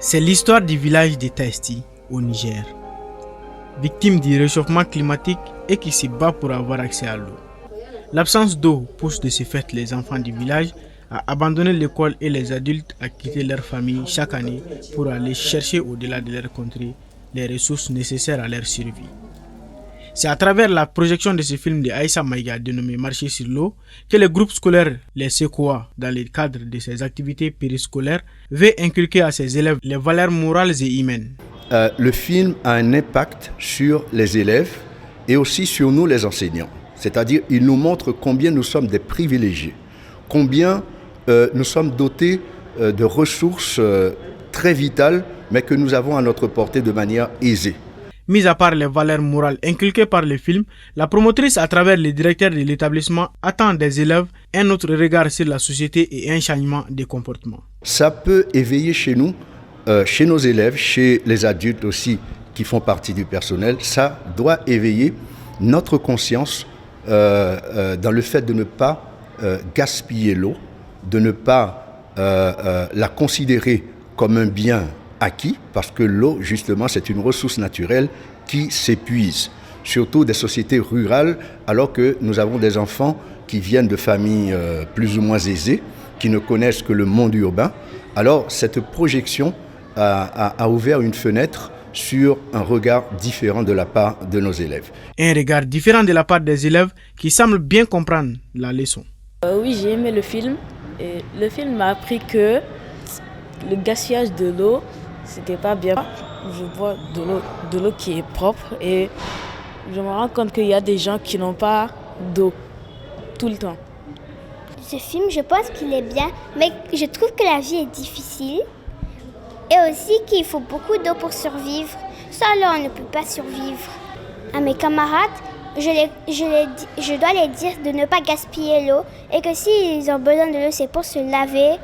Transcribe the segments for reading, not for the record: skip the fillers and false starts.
C'est l'histoire du village de Taïsti, au Niger, victime du réchauffement climatique et qui se bat pour avoir accès à l'eau. L'absence d'eau pousse de ce fait les enfants du village à abandonner l'école et les adultes à quitter leur famille chaque année pour aller chercher au-delà de leur contrée les ressources nécessaires à leur survie. C'est à travers la projection de ce film de Aïssa Maïga dénommé Marcher sur l'eau que le groupe scolaire Les Sekoa, dans le cadre de ses activités périscolaires, veut inculquer à ses élèves les valeurs morales et humaines. Le film a un impact sur les élèves et aussi sur nous les enseignants. C'est-à-dire il nous montre combien nous sommes des privilégiés, combien nous sommes dotés de ressources très vitales, mais que nous avons à notre portée de manière aisée. Mis à part les valeurs morales inculquées par le film, la promotrice, à travers le directeur de l'établissement, attend des élèves un autre regard sur la société et un changement de comportement. Ça peut éveiller chez nous, chez nos élèves, chez les adultes aussi qui font partie du personnel, ça doit éveiller notre conscience dans le fait de ne pas gaspiller l'eau, de ne pas la considérer comme un bien acquis, parce que l'eau, justement, c'est une ressource naturelle qui s'épuise, surtout des sociétés rurales, alors que nous avons des enfants qui viennent de familles plus ou moins aisées, qui ne connaissent que le monde urbain. Alors, cette projection a ouvert une fenêtre sur un regard différent de la part de nos élèves. Un regard différent de la part des élèves qui semblent bien comprendre la leçon. Oui, j'ai aimé le film. Et le film m'a appris que le gaspillage de l'eau, c'était pas bien. Je vois de l'eau qui est propre et je me rends compte qu'il y a des gens qui n'ont pas d'eau tout le temps. Ce film, je pense qu'il est bien, mais je trouve que la vie est difficile et aussi qu'il faut beaucoup d'eau pour survivre. Sans l'eau, on ne peut pas survivre. À mes camarades, je dois les dire de ne pas gaspiller l'eau et que s'ils ont besoin de l'eau, c'est pour se laver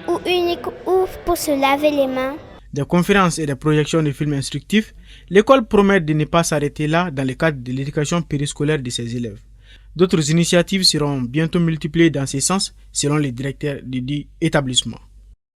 ou pour se laver les mains. Des conférences et des projections de films instructifs, l'école promet de ne pas s'arrêter là dans le cadre de l'éducation périscolaire de ses élèves. D'autres initiatives seront bientôt multipliées dans ce sens selon les directeurs du établissement.